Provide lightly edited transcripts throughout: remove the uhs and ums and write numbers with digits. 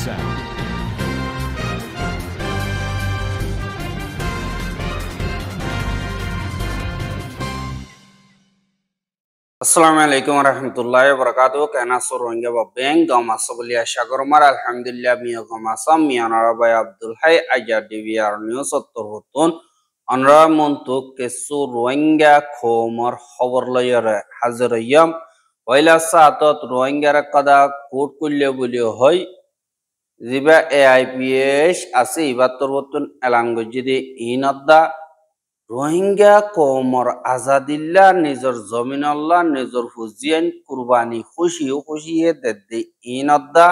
sound. Assalamualaikum warahmatullahi wabarakatuh. Kana Rohingya Beng Gama Sobulia Shagormar Alhamdulillah Mia Gama Sam Mia Narabay Abdul Hai Ajar DVR News Turhutun Anra Montuk Kesu Rohingya Khomar Hoverlayer Hazarayam Waila Satot Rohingya Kada Kut Kulya Bulio Hoi Ziba AIPH Asi Baturutun Alangujidi Inadda Rohingya কোমর আজাদিল্লা নিজর জমিন আল্লাহ নিজর হুজিয়ান কুরবানি খুশিয়ে দেদ্দে ইনদ্দা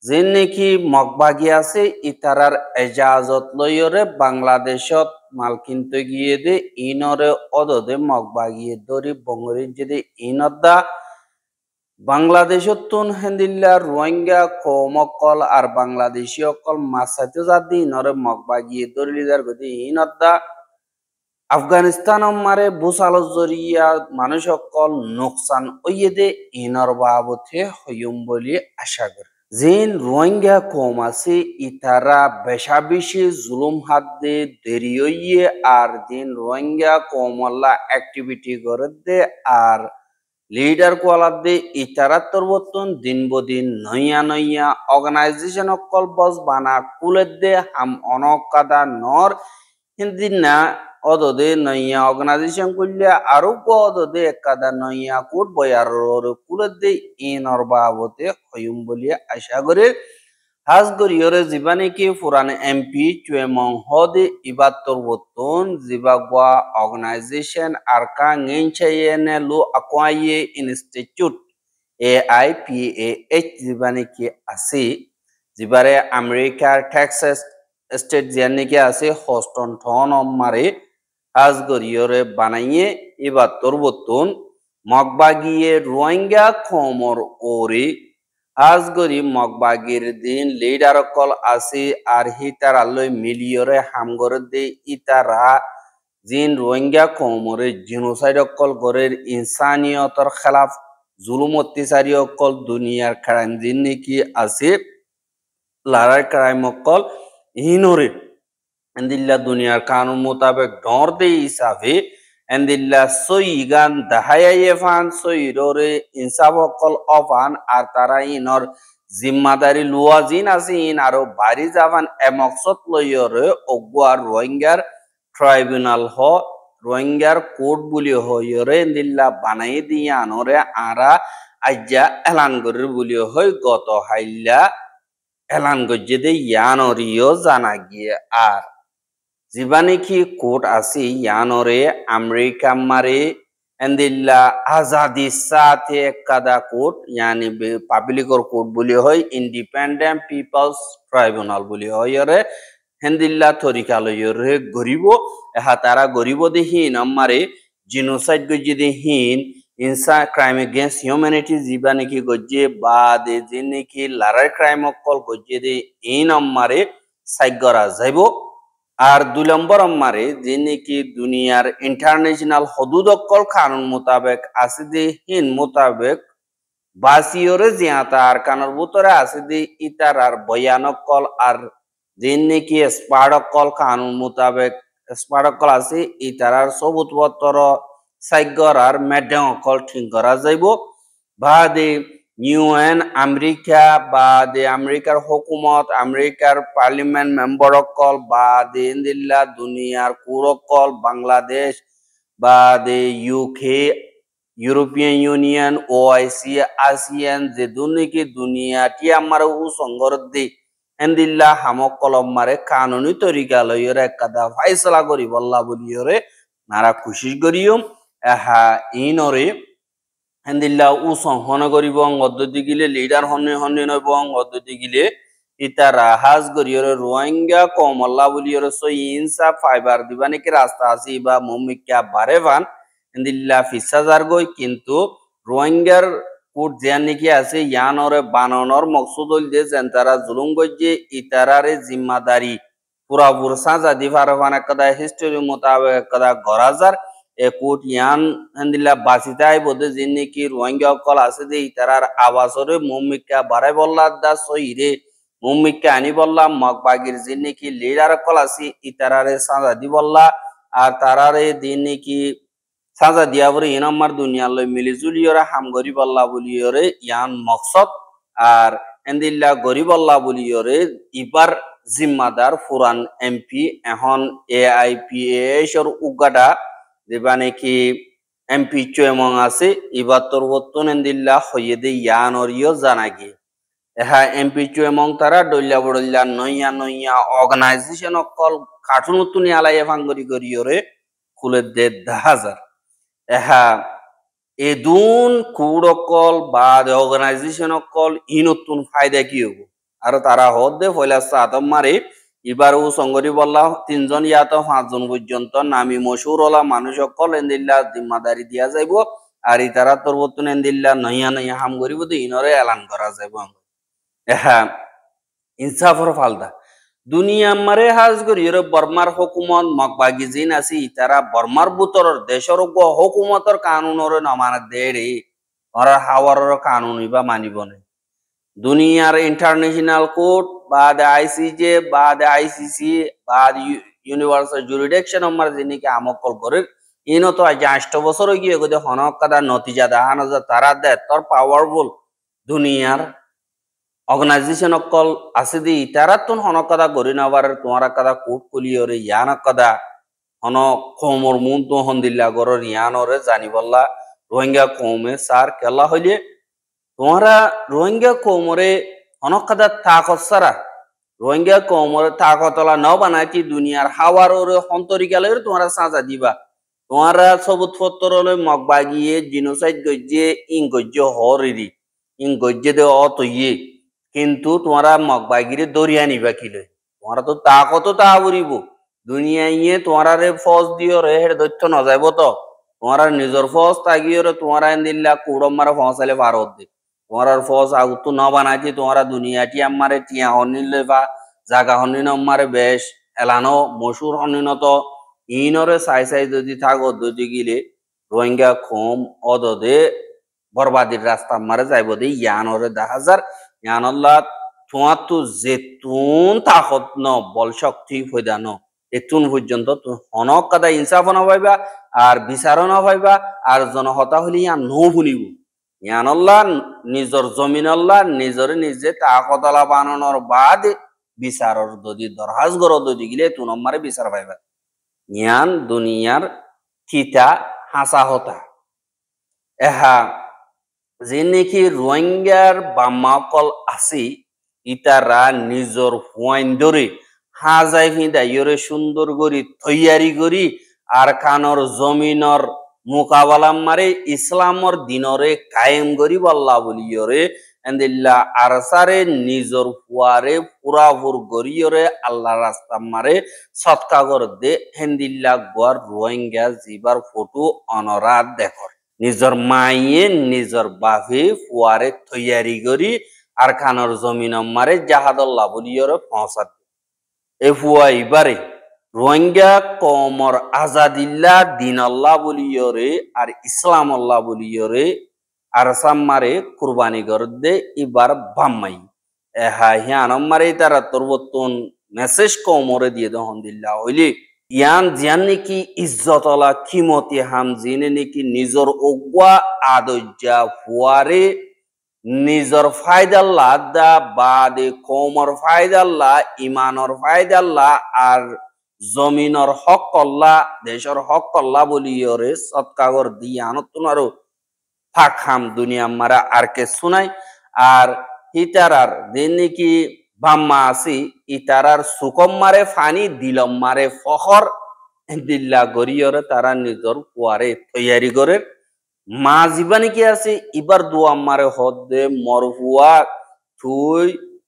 যে নেকি মগবাগি আছে ইতারার এজাজত লয়রে বাংলাদেশত মাল কিনতে গিয়ে দে ইনরে অদদে মগবাগিয়ে দরি বঙ্গরি যদি ইনদ্দা বাংলাদেশত তুন হেন্দিল্লা রোহিঙ্গা কোমকল আর বাংলাদেশী অকল মাসাতে জাদি ইনরে মগবাগিয়ে দরিলিদার গদি ইনদ্দা আফগানিস্তান মারে বুসালো জরিয়া মানুষ সকল নোকসান ওইদে ইনর বাবতে হইম বলি আশা করি জিন রোহিঙ্গা কম আছে ইতারা বেশা বেশি জুলুম হাত দে দেরি হইয়ে আর দিন রোহিঙ্গা কমল্লা অ্যাক্টিভিটি করে দে আর লিডার কোয়ালার দে ইতারা তরবতন দিন বদিন নইয়া অর্গানাইজেশন অকল বস বানা কুলের দে হাম অনকাদা নর হিন্দিন না অদদে নইয়া অর্গানাইজেশন করলে আরো অদদে একাদা নইয়া কোট বয়ার কুলদে ইনর বাবতে হইম বলি আশা করে হাজ গরিয়রে জীবানে কি পুরান এমপি চুয়েমং হদে ইবাত্তর বতন জিবাগওয়া অর্গানাইজেশন আরকা ngেঞ্চাইনে লো আকোয়াইয়ে ইনস্টিটিউট AIPAH জীবানে কি আছে জিবারে আমেরিকার টেক্সাস স্টেট জিয়ানে কি আছে হস্টন টন মারে আজগরিয়রে বানাইয়ে এবার তরবতন মগবাগিয়ে রোহিঙ্গা খমর ওরে আজগরি মগবাগির দিন লিডার কল আছে আর হিতার আলোয় মিলিয়রে হামগর দে ইতারা জিন রোহিঙ্গা খমরে জিনোসাইড অকল গরের ইনসানিয়তর খেলাফ জুলুম অত্যাচারী অকল দুনিয়ার ক্রাইম জিন নাকি আছে লড়াই ক্রাইম অকল ইনরে এন্দিল্লা দুনিয়ার কানুন মোতাবেক ডর দে হিসাবে এন্দিল্লা সইগান দাহাইয়ে ফান সইররে ইনসাফ অকল অফান আর তারা ইনর জিম্মাদারি লুয়া জিন আছে ইন আরো বাড়ি যাবান এমকসত লইয়রে অগুয়ার রোহিঙ্গার ট্রাইব্যুনাল হ রোহিঙ্গার কোর্ট বলি হইরে এন্দিল্লা বানাই দিয়ে আনরে আরা আজ্জা এলান করে বলি হই গত হাইল্লা এলান গজ্জে দে ইয়ানরিও জানা গিয়ে আর জীবানে কি কোর্ট আছে ইয়ানরে আমেরিকা মারে এন্দিল্লা আজাদি সাথে কাদা কোর্ট ইয়ানি পাবলিকর কোর্ট বলি হয় ইন্ডিপেন্ডেন্ট পিপলস ট্রাইব্যুনাল বলি হয় রে হেন্দিল্লা তরিকা লইরে গরিব এহা তারা গরিব দেহীন আমারে জিনোসাইড গজ্জে দেহীন ইনসা ক্রাইম এগেইনস্ট হিউম্যানিটি জীবানে কি গজ্জে বা দে জিনে কি লড়াই ক্রাইম অকল গজ্জে দে ইন আমারে সাইগরা যাইব আর 2 নম্বর আমারে যে নাকি দুনিয়ার ইন্টারন্যাশনাল হদুদ অকল কানুন মোতাবেক আছে যে হিন মোতাবেক বাসিয়রে জিয়াতা আর কানুর ভিতরে আছে যে ইতার আর বয়ান অকল আর যে নাকি স্পাড অকল কানুন মোতাবেক স্পাড অকল আছে ইতার আর সবুত পত্র সাইগর আর মেডং অকল ঠিক করা যাইব বা দে ইউএন আমেরিকা বা দে আমেরিকার হুকুমত আমেরিকার পার্লামেন্ট মেম্বার অকল বা দে ইন্দিল্লা দুনিয়ার কুরকল বাংলাদেশ বা the UK European Union OIC ASEAN যে দুনিকি দুনিয়াটি আমার সংগর দে ইন্দিল্লা হামকল মারে কানুনি তরিকা লইরে কাদা ফাইসলা করি বল্লা বলিয়রে নারা খুশি করিয়ম এহা ইনরে হেন্দিল্লা উসং হন করিব অদ্যতি গিলে লিডার হনে নবং অদ্যতি গিলে ইতারা হাজ গরিয়রে রোহিঙ্গা কমল্লা বলিয়রে সই ইনসাফ ফাইবার দিবা নাকি রাস্তা আছে বা মুমিকা বারেভান হেন্দিল্লা ফিসাজার গই কিন্তু রোহিঙ্গার কোট জিয়ান নাকি আছে ইয়ানরে বানানোর মকসুদ হল যে তারা জুলুম গজ্জে ইতারারে জিম্মাদারি পুরাপুর সাজা দি ফারফান একদা হিস্টোরি মোতাবেক একদা গরাজার এ কোট ইয়ান হেন্দিল্লা বাসিতাই বোধে যিনি কি রোহিঙ্গা অকল আছে যে ইতারার আবাসরে মুমিকা বারে বল্লার দা সইরে মুম্মিককে আনি বললাম মগবাগির যিনি কি লিডার কল আছি ইতারারে সাজা দি বললা আর তারারে দিন কি সাজা দিয়া বলে ইনাম্মার দুনিয়ালৈ মিলি জুলিয়রা হাম গরি বল্লা বলিয়রে ইয়ান মকসদ আর এন্দিল্লা গরি বল্লা বলিয়রে ইবার জিম্মাদার ফুরান এমপি এখন AIPAS উগাটা যেবা নাকি এমপি চুয়েমং আছে ইবার তোর বর্তন এন্দিল্লা হইয়ে দে ইয়ান অরিও জানাগি এহা এমপি চুয়েমং তারা ডল্লা বড়ল্লা নইয়া নইয়া অর্গানাইজেশন অকল কার্টুন তুনি আলাইয়া ভাঙ্গরি করিয়রে খুলে দে 10,000 এহা এদুন কুড়কল বা অর্গানাইজেশন অকল ইনতুন ফায়দা কি হবো আর তারা হদ দে ফয়লা সাতম মারে এবার ও সংগঠি বললা 3 জন ইয়া তো 5 জন পর্যন্ত নামি মশহুর হলা মানুষ অকল এন্দিল্লা জিম্মাদারি দিয়া যাইব আর ইতারা তোর বর্তন এন্দিল্লা নইয়া নইয়া হাম করিব তো ইনরে এলান করা যাইব এহা ইনসাফর ফালদা দুনিয়া মারে হাজ করি বর্মার হুকুমত মগবাগি জিন আছি ইতারা বর্মার বুতরর দেশর হুকুমতর কানুনর নমানা দেড়ে ওরা হাওয়ার কানুন ইবা মানিব না দুনিয়ার ইন্টারন্যাশনাল কোর্ট বা ICJ বা ICC বা ইউনিভার্সাল জুরিডিকশন আমার যিনিকে আমকল করে ইনো তো আজ 8 বছর গিয়ে গদে হনক কাদা নতিজা দাহান তারা দে তোর পাওয়ারফুল দুনিয়ার অর্গানাইজেশন অকল আছে দি তারা তুন হনকদা গরি নাবার তোমারা কাদা কোট কলিয়রে ইয়ান কদা হন কমর মুন তো হন্দিল্লা গরর ইয়ানরে জানি বললা রোহিঙ্গা কমে সার কেলা হইলে তোমারা রোহিঙ্গা কমরে হনকদা তাকত সারা রোহিঙ্গা কমরে তাকতলা ন বানাইতি দুনিয়ার হাওয়ার ওরে হন্তরি গেলে তোমরা সাজা দিবা তোমারা সবুত পত্রলে মগবাগিয়ে জিনোসাইড গজ্জে ইং গজ্জে হরিরি ইং গজ্জে দে অতইয়ে কিন্তু তোমরা মগবাগিরে দরিয়া নিবা কিলে তোমরা তো তাকত তা উড়িব দুনিয়ায় তোমরা রে ফজ দিও রে হেড দৈত্য ন যাইব তো তোমরা নিজর ফজ তাগিও রে তোমরা এন্দিল্লা কুড়ম মারা ফসালে ভারত দে তোমরা ফজ আউতু ন বানাইতি তোমরা দুনিয়াটি আমারে টিয়া হনিলে বা জাগা হনিন আমারে বেশ এলানো মশুর হনিন তো ইনরে সাই সাই যদি থাকো যদি গিলে রোহিঙ্গা খোম অদদে বরবাদির রাস্তা মারে যাইব দে ইয়ানরে 10,000 ইয়ানল্লাহ তোমার তো যেতুন তাকত ন বল শক্তি হইদা ন এতুন পর্যন্ত হনক কাদা ইনসাফ না পাইবা আর বিচারও না পাইবা আর জনহতা হলি ইয়া নো ভুলিব ইয়ানল্লাহ নিজর জমিন আল্লাহ নিজরে নিজে তাকতলা বানানোর বাদ বিচারর যদি দরহাজ গর যদি গিলে তুন মারে বিচার পাইবা ইয়ান দুনিয়ার কিতা হাসা হতা এহা যে নাকি রোহিঙ্গার বাম্মাকল আছি ইতারা নিজর হুয়াইন ধরে হাজাই ফিদাইরে সুন্দর করি তৈয়ারি করি আর কানর জমিনর মোকাবেলা মারে ইসলামর দিনরে কায়েম করি বল্লা বলিয়রে এন্দিল্লা আরসারে নিজর ফুয়ারে পুরাপুর গরিয়রে আল্লাহ রাস্তা মারে সৎকা কর দে হেন্দিল্লা গোয়ার রোহিঙ্গা জিবার ফটো অনরাত দেখর নিজর মাইয়ে নিজর বাপে ফুয়ারে তৈয়ারি করি আর খানর জমিন মারে জাহাদল্লা বলিয়রে পৌঁছাত এ ফুয়া ইবারে রোহিঙ্গা কমর আজাদিল্লা দিন আল্লাহ বলিয়রে আর ইসলাম আল্লাহ বলিয়রে আর সাম্মারে কুরবানি করদে ইবার বাম্মাই এহা হিয়ান মারে তারা তরবতন মেসেজ কমরে দিয়ে দহন দিল্লা হইলি ইয়ান জিয়ান নাকি ইজ্জতলা কিমতি হাম জিনে নাকি নিজর ওগুয়া আদজ্জা ফুয়ারে নিজর ফায়দাল্লাহ দা বাদে কমর ফায়দাল্লাহ ইমানর ফায়দাল্লাহ আর জমিনর হক কল্লা দেশর হক কল্লা বলিয়রে সৎকাগর দিয়ে আনতুনারো ফাঁক হাম দুনিয়া মারা আর কে শুনাই আর ইতারার দিন নাকি বাম্মা আছি ইতারার সুকম মারে ফানি দিলম মারে ফখর দিল্লা গরিয়রে তারা নিজর কুয়ারে তৈয়ারি করে মা জীবানি কি আছে ইবার দোয়া মারে হদে মরহুয়া থুই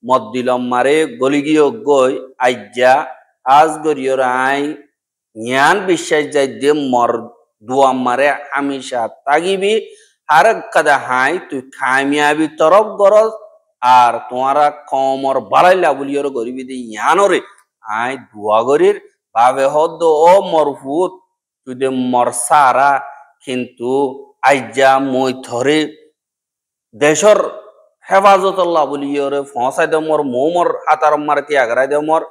মদ দিলম মারে গলিগিয় গই আইজা আজ গরিয়র আই জ্ঞান বিশ্বাস যাই দে মর দোয়া মারে হামিশা তাগিবি আর কাদা হাই তুই খামিয়াবি তরফ গরজ আর তোমারা কমর বাড়াইলা বলিয়র গরিবি দে ইয়ানরে আই দোয়া গরির ভাবে হদ ও মরহুত তুই দে মর সারা কিন্তু আইজা মই ধরে দেশর হেফাজতুল্লাহ বুলিয়রে ফসাই দে মোর মোমর হাতার মার তিয়াগরাই দে মোর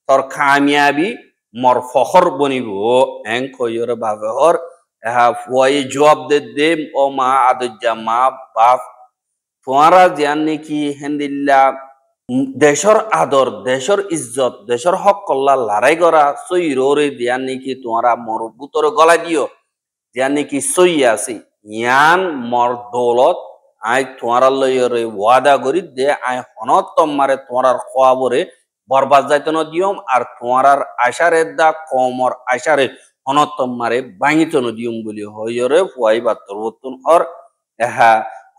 তোর কামিয়াবি মোর ফখর বনিব এং কইরে বাবে হর এহা ফুয়াই জবাব দে ও মা আদুজ্জা মা বাপ তোমারা জিয়ান নাকি হেন্দিল্লা দেশর আদর দেশর ইজ্জত দেশর হক কল্লা লড়াই করা সই রোরে দিয়ান নাকি তোমারা মোর বুতরে গলা দিও জিয়ান নাকি সই আছে ইয়ান মোর দৌলত আই তোমার লইরে ওয়াদা করি দে আই হনত তোমারে তোমার খোয়াবরে বরবাদ যাইতে ন দিয়ম আর তোমার আশারে দা কমর আশারে হনত তোমারে ভাঙিতে ন দিয়ম বলি হইরে ফুয়াই বাত্তর বতুন হর এহা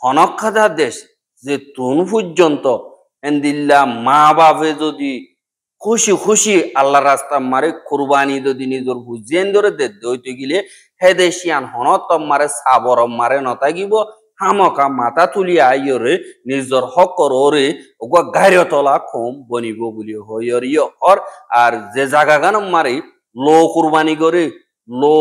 হনক্ষাদা দেশ যে তুন পর্যন্ত এন্দিল্লা মা বাপে যদি খুশি খুশি আল্লাহ রাস্তা মারে কুরবানি যদি নিজের বুঝিয়েন ধরে দইতে গিলে হে দেশিয়ান হনত মারে সাবর মারে নতাগিব হামকা মাথা তুলি আইরে নিজের হকর ওরে ওগা গাড়ি তলা কম বনিব বলি হইর হর আর যে জায়গা গান মারে লো কুরবানি করে লো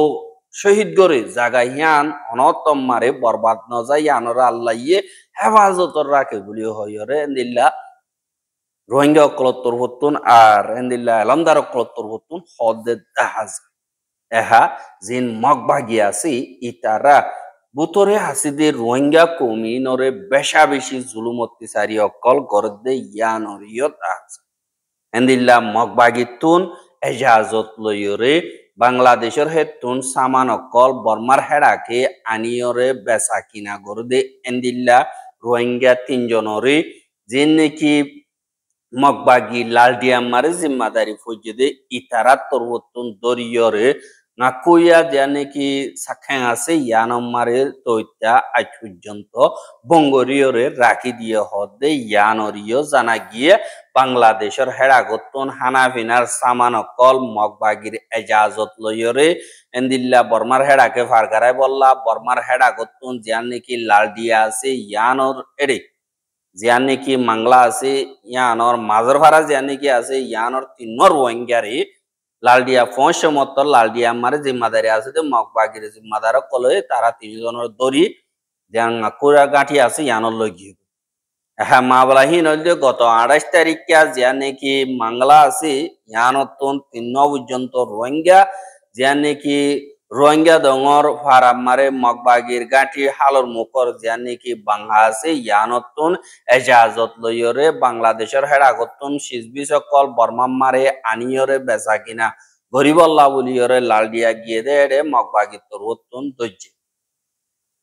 শহীদ করে জায়গা হিয়ান অনত মারে বরবাদ ন যায় আনরা আল্লাহ ইয়ে হেফাজতর রাখে বলি হইরে এন্দিল্লা রোহিঙ্গা অকলত্তর হতুন আর এন্দিল্লা এলমদার অকলত্তর হতুন হদে দাহাজ এহা জিন মগবাগি আছে ইতারা বুতরে হাসিদে রোহিঙ্গা কমি নরে বেশা বেশি জুলুম অত্যাচারী অকল গরদে ইয়ানরিয়ত আছে এন্দিল্লা মগবাগিতুন এজাজত লইরে বাংলাদেশের হেতুন সামান অকল বর্মার হেড়াকে আনিয়রে বেচা কিনা গরদে এন্দিল্লা রোহিঙ্গা তিনজনরে যে নাকি মগবাগি লালডিয়ামারে জিম্মাদারি ফজদে ইতারা তরবতুন দরিয়রে নাকুয়া যা নাকি সাক্ষাং আছে ইয়ানমারে তৈতা আজ পর্যন্ত বঙ্গরিয়রে রাখি দিয়ে হদে ইয়ানরিয় জানা গিয়ে বাংলাদেশের হেড়াগতন হানাফিনার সামান অকল মগবাগির এজাজত লইরে এন্দিল্লা বর্মার হেড়াকে ফারগারায় বললা বর্মার হেড়াগতন যা নাকি লালডিয়া আছে ইয়ানর এড়ে জিয়ান নাকি মাংলা আছে ইয়ানর মাজর ভাড়া জিয়ান নাকি আছে ইয়ানর তিনর ওয়াঙ্গারে লালডিয়া ফোঁস মত লালডিয়া মারে জিম্মাদারি আছে যে মগবাগির জিম্মাদার কলে তারা তিনজনের দড়ি জিয়ান কুড়া গাঁঠি আছে ইয়ানর লগিয়ে হ্যাঁ মা বলাহীন হইলে গত 28 তারিখে জিয়ান নাকি মাংলা আছে ইয়ানতন তিন পর্যন্ত রোহিঙ্গা জিয়ান নাকি রোহিঙ্গা দঙর ফারাম মারে মগবাগির গাঁঠি হালর মুখর জিয়ান নাকি বাংলা আছে ইয়ানতন এজাজত লইরে বাংলাদেশের হেড়াগতন সিজবি সকল বর্মা মারে আনিয়রে বেচা কিনা গরিবল্লা বলিয়রে লালডিয়া গিয়ে দে মগবাগির তরুতন দৈর্য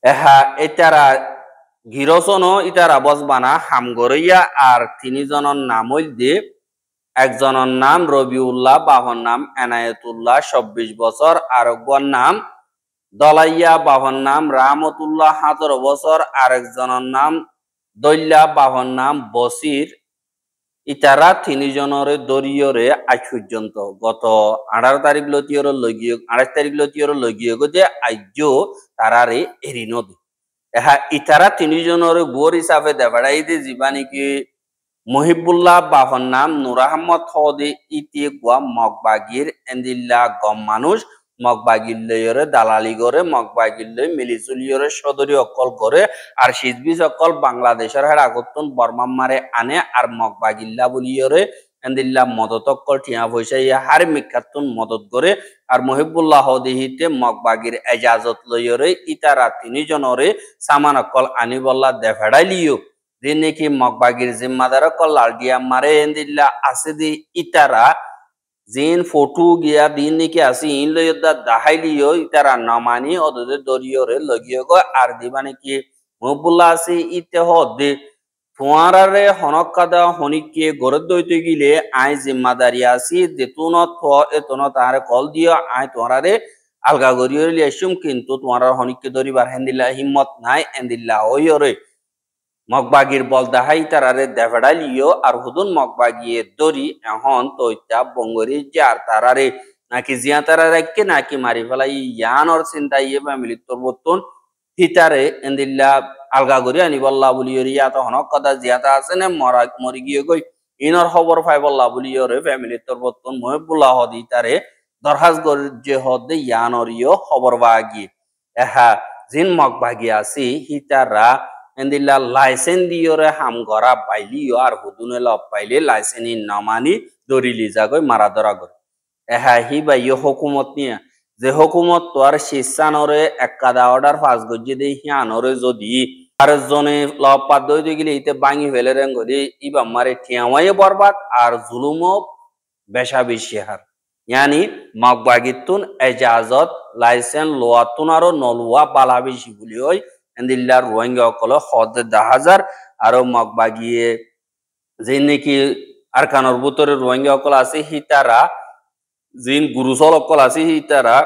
এহা এটারা গিরসন ইতারা বসবানা হামগরইয়া আর তিনজনের নাম হইল একজনের নাম রবিউল্লাহ বাহর নাম এনায়েতুল্লাহ ২৪ বছর আর একবার নাম দলাইয়া বাহর নাম রাহমতুল্লাহ ১৭ বছর আরেকজনের নাম দল্লা বাহর নাম বসির ইতারা তিনজনের দরিয়রে আজ পর্যন্ত গত ১৮ তারিখ লতিয়র লগিয়ে ২৮ তারিখ লতিয়র লগিয়ে যে আজ তারারে এরি নদী এহা ইতারা তিনজনের গোর হিসাবে দেবাড়াই দে জীবানিকি মহিবুল্লাহ বাহর নাম নুর আহমদ হদে ইতি গোয়া মগবাগির এন্দিল্লা গম মানুষ মগবাগির লইরে দালালি করে মগবাগির লই মিলিজুলিয়রে সদরি অকল করে আর সিজবি সকল বাংলাদেশের হেড়াগতন বর্মাম মারে আনে আর মগবাগিল্লা বলিয়রে এন্দিল্লা মদত অকল টিয়া পয়সা ইয়া হার মিকাতুন মদত করে আর মহিবুল্লাহ হদিহিতে মগবাগির এজাজত লইরে ইতারা তিনজনরে সামান অকল আনিবল্লা দেফেড়াইলিও যে নাকি মগবাগির জিম্মাদার অকল লালডিয়া মারে এন্দিল্লা আছে দি ইতারা জিন ফটো গিয়া দিন নাকি আছে ইন লইদা দাহাইলিও ইতারা নমানি অদে দরিয়রে লগিয়ে গো আর দিবা নাকি মহিবুল্লাহ আছে ইতে হদে তোমারে হনকাদা হনিকে গরদ দইতে গিলে আই জিম্মাদারি আছি যেতুন এতন তার কল দিও আই তোমারে আলগা গরিয়র লিয়াসুম কিন্তু তোমার হনিকে দরিবার হেন্দিল্লা হিম্মত নাই এন্দিল্লা ওইরে মগবাগির বল দাহাই তারারে দেভেড়ালিও আর হুদুন মগবাগিয়ে দরি এখন তৈতা বঙ্গরি যার তারারে নাকি জিয়া তারা রাখকে নাকি মারি ফেলাই ইয়ানর চিন্তা ইয়ে ফ্যামিলি তোর বর্তন হিতারে এন্দিল্লা আলগা করি আনি বল্লা বলিয়রি ইয়াত হনক কথা জিয়াতা আছে না মরি গিয়ে গই ইনর খবর পাই বল্লা বলিয়রে ফ্যামিলি তোর বর্তন মহিবুল্লাহ হদি তারে দরহাজ যে হদে ইয়ানরিও খবর বাগি এহা জিন মগবাগি আছি হিতারা এন্দিল্লা লাইসেন্স দিয়রে হাম গরা বাইলিও আর হুদুনে লব পাইলে লাইসেন্সি নামানি দরিলি যাগৈ মারা ধরা গৈ এহা হি বাইয় হুকুমত নিয়া যে হুকুমত তো আর শিসানরে একাদা অর্ডার পাস গজ্জি দে হিয়ানরে যদি আর জনে লব পাদ দই গেলে ইতে বাঙি ফেলে রেন গলি ইবা মারে ঠিয়াওয়াই বরবাদ আর জুলুমও বেশা বেশি হার यानी मगबागितुन एजाजत लाइसेंस लोआतुन आरो नलुआ बाला बेशी बुली होय एंदिल्ला रोहिंग्या कल हद 10,000 आरो मगबागिए जिन नेकी आरकानर बुतरे रोहिंग्या कल আছে হিতারা जिन गुरुसल कल আছে হিতারা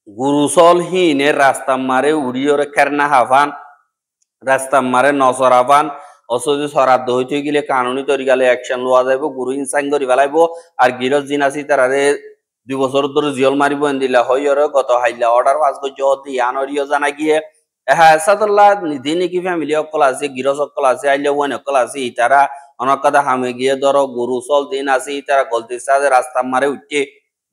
गुरुसल हिने रास्ता मारे उड़ियोरे करना हाफान रास्ता मारे नसराफान অসদি সরাদ হইতে গেলে কানুনি তরিকালে অ্যাকশন লওয়া যাইব গুরু ইনসাইন করি ফেলাইব আর গিরজ জিন আছি তারারে 2 বছর ধরে জিয়ল মারিব এন্দিলা হইয়রে গত হাইলা অর্ডার পাস করছে অতি আনরিও জানা গিয়ে হ্যাঁ সাদুল্লাহ দিনে কি ফ্যামিলি অকল আছে গিরজ অকল আছে আইলে ওয়ান অকল আছে ইতারা অনকাদা হামে গিয়ে ধরো গুরু চল দিন আছে ইতারা গলতি সাজে রাস্তা মারে উঠে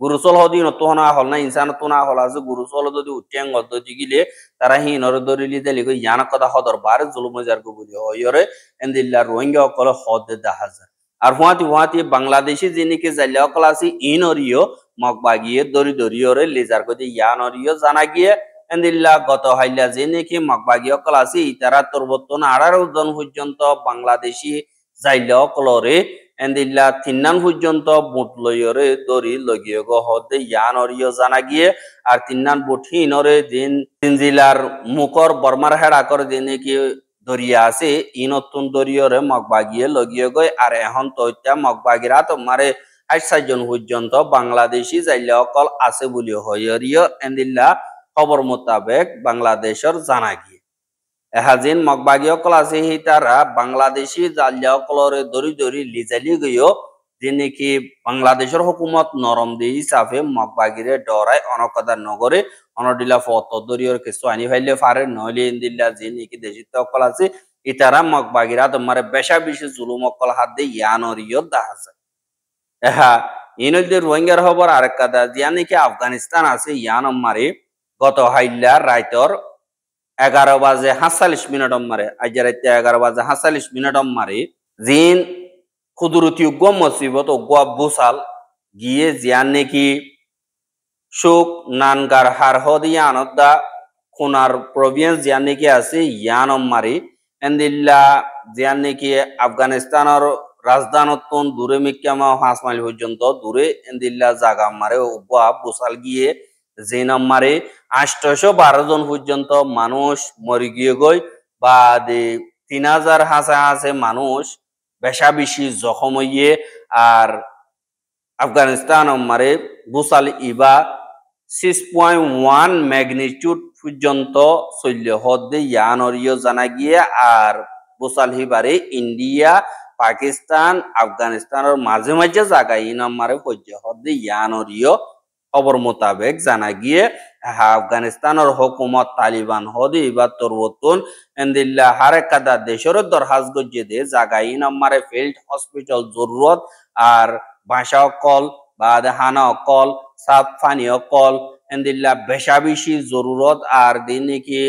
গুরু চল হদিন তো না হল না ইনসান তো না হল আছে গুরু চল যদি উঠে গদ গিলে তারা হিনর দরিলি দেলি ইয়ানা কথা হদর বার জুলুম জারগো বলি হইয়রে এন্দিল্লা রোহিঙ্গা অকল হদ 10,000 আর হুয়াতি বাংলাদেশি যিনিকে জাইলা অকল আছে ইনরিও মগবাগিয়ে দরি দরিয়রে লেজার গদি ইয়ানরিও জানা গিয়ে এন্দিল্লা গত হাইলা যিনিকে মগবাগি অকল আছে ইতারা তরবতন 18 জন পর্যন্ত বাংলাদেশি জাইলা অকলরে এন্দিল্লা তিন্নান পর্যন্ত বুট লইয়রে দরি লগিয়ে গো হদে ইয়ানরিও জানা গিয়ে আর তিন্নান বুঠিনরে দিন জিলার মুকর বর্মার হেড়া করে যিনিকে দরিয়া আছে ই নতুন দরিয়রে মগবাগিয়ে লগিয়ে গই আর এখন তৈত্যা মগবাগিরা তোমারে 60 জন পর্যন্ত বাংলাদেশি জাইলে অকল আছে বলি হইয়রিও এন্দিল্লা খবর মোতাবেক বাংলাদেশের জানা গিয়ে এহাজিন মগবাগি অকল আছে হি তারা বাংলাদেশি জাইলে অকলরে দরি দরি লিজালি গইও যিনি কি বাংলাদেশের হুকুমত নরম দি হিসাবে মগবাগিরে ডরায় অনকদা নগরে অনডিলা ফত দরিয়র কিছু আনি ফাইলে ফারে নইলে ইন্দিল্লা যিনি কি দেশিত অকল আছে ইতারা মগবাগিরা তোমারে বেশা বেশি জুলুম অকল হাত দিয়ে ইয়ানরিও দাহাজা এহা ইনদের রোহিঙ্গার খবর আরেকদা যিনি কি আফগানিস্তান আছে ইয়ান মারে গত হাইলা রাইতর 11 বাজে 47 মিনিট মারে আজ রাইতে 11 বাজে 47 মিনিট মারে জিন কুদরতি গম মুসিবত গো বুসাল গিয়ে জিয়ান নেকি শোক নানগার হার হদিয়ানদা খুনার প্রভিন্স জিয়ান নেকি আছে ইয়ানম মারি এন্দিল্লা জিয়ান নেকি আফগানিস্তানের রাজধানতন দূরে মিক্কামা 5 মাইল পর্যন্ত দূরে এন্দিল্লা জাগা মারে গো বুসাল গিয়ে জিনাম মারে 812 জন পর্যন্ত মানুষ মরি গিয়ে গই বা 3000 হাসে মানুষ বেশা বেশি জখম হইয়ে আর আফগানিস্তান মারে বুসাল ইবা 6.1 ম্যাগনিটিউড পর্যন্ত চললে হদে ইয়ানরিও জানা গিয়ে আর বুসাল হিবারে ইন্ডিয়া পাকিস্তান আফগানিস্তানের মাঝে মাঝে জায়গায় ইনাম মারে হচ্ছে হদে ইয়ানরিও খবর মোতাবেক জানা গিয়ে আফগানিস্তানের হুকুমত তালিবান হদে ইবা তরবতুন এন্দিল্লা হারেকাদা দেশের দরহাজ গজ্জে দে জায়গায় ইনাম মারে ফিল্ড হসপিটাল জরুরত আর ভাষা কল বা হানা কল সাফ পানি কল এন্দিল্লা বেশা বেশি জরুরত আর দিন কি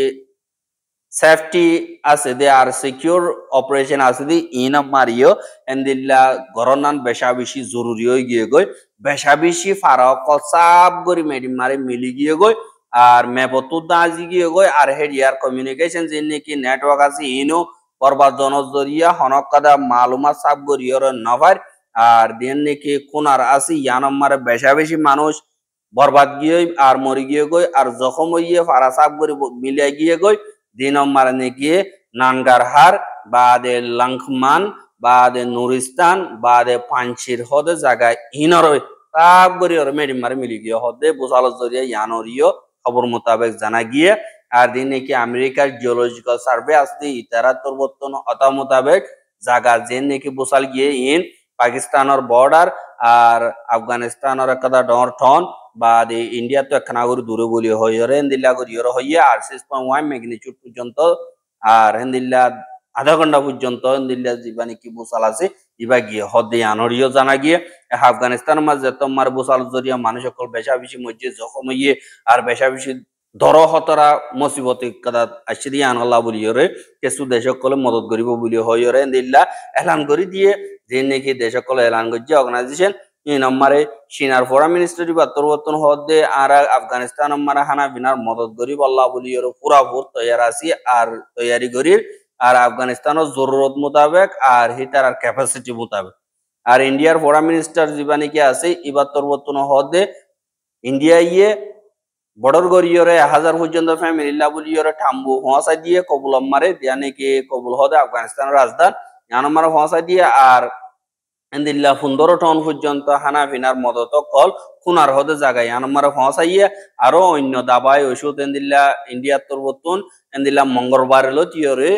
সেফটি আছে দে আর সিকিউর অপারেশন আছে দি ইনাম মারিও এন্দিল্লা গরনান বেশা বেশি জরুরি হয়ে গিয়ে গই বেশা বেশি ফারা কল সাফ গরি মেডি মারে মিলি গিয়ে গই আর মেপতু দাজি গিয়ে গই আর হেডিয়ার কমিউনিকেশন যিনি কি নেটওয়ার্ক আছে ইনো বরবাদ জনজরিয়া হনকাদা মালুমাত সাফ গরিয়র নভার আর দিন নাকি কোনার আছে ইয়ানম মারে বেশা বেশি মানুষ বরবাদ গিয়ে আর মরি গিয়ে গই আর জখম হইয়ে ফারা সাফ গরি মিলিয়ে গিয়ে গই দিনম মারে নাকি নানগারহার বাদে লঙ্কমান বাদে নুরিস্তান বাদে পাঞ্চির হদে জায়গায় ইনরই সাফ গরি আর মেডি মারে মিলি গিয়ে হদে বুসাল জরিয়া ইয়ানরিও খবর মোতাবেক জানা গিয়ে আর দিন নাকি আমেরিকার জিওলজিক্যাল সার্ভে আসতে ইতারা তরবর্তন অতা মোতাবেক জায়গা যেন নাকি বুসাল গিয়ে ইন পাকিস্তানের বর্ডার আর আফগানিস্তানের একটা ডর ঠন বা ইন্ডিয়া তো একখানা করে দূরে বলি হইরে হেন্দিল্লা করিয়র হইয়া আর 6.1 ম্যাগনিটিউড পর্যন্ত আর হেন্দিল্লা আধা ঘন্টা পর্যন্ত হেন্দিল্লা জীবানি কি বুসাল আছে ইবা গিয়ে হদে আনরিও জানা গিয়ে আফগানিস্তানের মাঝে তোমার বুসাল জরিয়া মানুষ সকল বেশা বেশি মসজিদ জখম হইয়ে আর বেশা বেশি ধর হতরা মুসিবতি কাদাত আশরি আনাল্লাহ বলিয়রে কিছু দেশকলে মদত করিব বলি হইরে দিল্লা এলান করি দিয়ে যে নাকি দেশকলে এলান করছে অর্গানাইজেশন এই নম্বরে চীনার ফরেন মিনিস্ট্রি বা পরিবর্তন হতে আর আফগানিস্তান নম্বরে হানা বিনার মদত করিব আল্লাহ বলিয়রে পুরাপুর তৈয়ার আছি আর তৈয়ারি করির আর আফগানিস্তানের জরুরত মোতাবেক আর হিতার আর ক্যাপাসিটি মোতাবেক আর ইন্ডিয়ার ফরেন মিনিস্টার জীবানী কি আছে ইবার পরিবর্তন হতে ইন্ডিয়া ইয়ে বর্ডার গরিয়রে 1000 পর্যন্ত ফ্যামিলি লাবুলিয়রে ঠাম্বু হওয়াসা দিয়ে কবুল মারে দিয়া নাকি কবুল হদে আফগানিস্তানের রাজধান ইয়ানমার হওয়াসা দিয়ে আর এন্দিল্লা 15 টন পর্যন্ত হানাফিনার মদত কল খুনার হদে জায়গায় ইয়ানমার হওয়াসাইয়ে আরো অন্য দাবাই ওষুধ এন্দিল্লা ইন্ডিয়ার তরবতুন এন্দিল্লা মঙ্গলবার লতিয়রে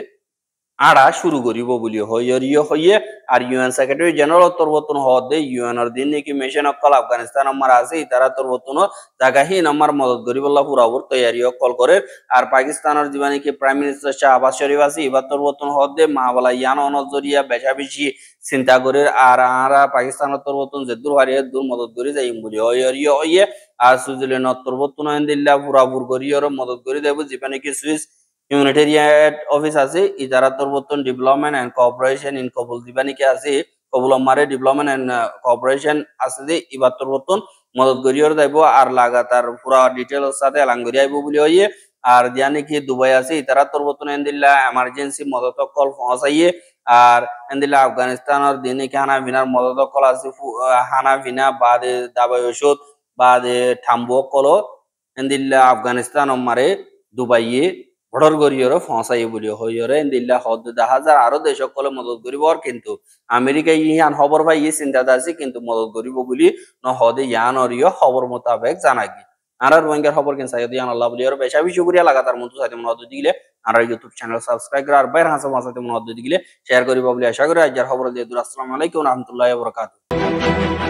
আড়া শুরু করিব বলি হইয়ে আর ইউএন সেক্রেটারি জেনারেল তরবতন হদে ইউএনর দিন নাকি মিশন অকল আফগানিস্তান আমার আছে তারা তরবতন জাগাহীন আমার মদত করিবল্লা পুরাপুর তৈয়ারি অকল করে আর পাকিস্তানের জীবনে কি প্রাইম মিনিস্টার শাহবাজ শরীফ আছে এবার তরবতন হদে মাহবালা ইয়ান অনজরিয়া বেশা বেশি চিন্তা করে আর আরা পাকিস্তানের তরবতন যে দূর হারিয়ে দূর মদত করি যাই বলি হইয়ে আর সুইজারল্যান্ড তরবতন দিল্লা পুরাপুর করিয়র মদত করি দেব জীবনে কি সুইস হিউম্যানিটেরিয়ান অফিস আছে ইজারা তরবতন ডেভেলপমেন্ট এন্ড কোঅপারেশন ইন কবুল দিবানি কি আছে কবুল আমারে ডেভেলপমেন্ট এন্ড কোঅপারেশন আছে যে ইবার তরবতন মদত করিয়র যাইব আর লাগাতার পুরা ডিটেইলস সাথে এলাঙ্গরি আইব বলি হইয়ে আর জানি কি দুবাই আছে ইতারা তরবতন এন্দিল্লা এমার্জেন্সি মদত কল পৌঁছাইয়ে আর এন্দিল্লা আফগানিস্তানের দিনে কি হানা ভিনার মদত কল আছে হানা ভিনা বাদে দাবাই ওষুধ বাদে ঠাম্বু কল এন্দিল্লা আফগানিস্তান আমারে দুবাইয়ে বর্ডার গরিয়র ফসাই বলি হইরে দিল্লা হদ 10,000 আরো দেশকলে মদত করিব কিন্তু আমেরিকা ইয়ান খবর পাই ই চিন্তা আছে কিন্তু মদত করিব বলি ন হদে ইয়ান অরিয় খবর মোতাবেক জানাগি আর রোহিঙ্গার খবর কিন সাইদ ইয়ান আল্লাহ বলি আর বেশা বেশি শুকরিয়া লাগাতার মতো সাথে মদত দিলে আর ইউটিউব চ্যানেল সাবস্ক্রাইব করে আর বাইর হাসা মাসাতে মদত দিলে শেয়ার করিব বলি আশা করি আজকের খবর দিয়ে আসসালামু আলাইকুম ওয়া রাহমাতুল্লাহি ওয়া বারাকাতুহু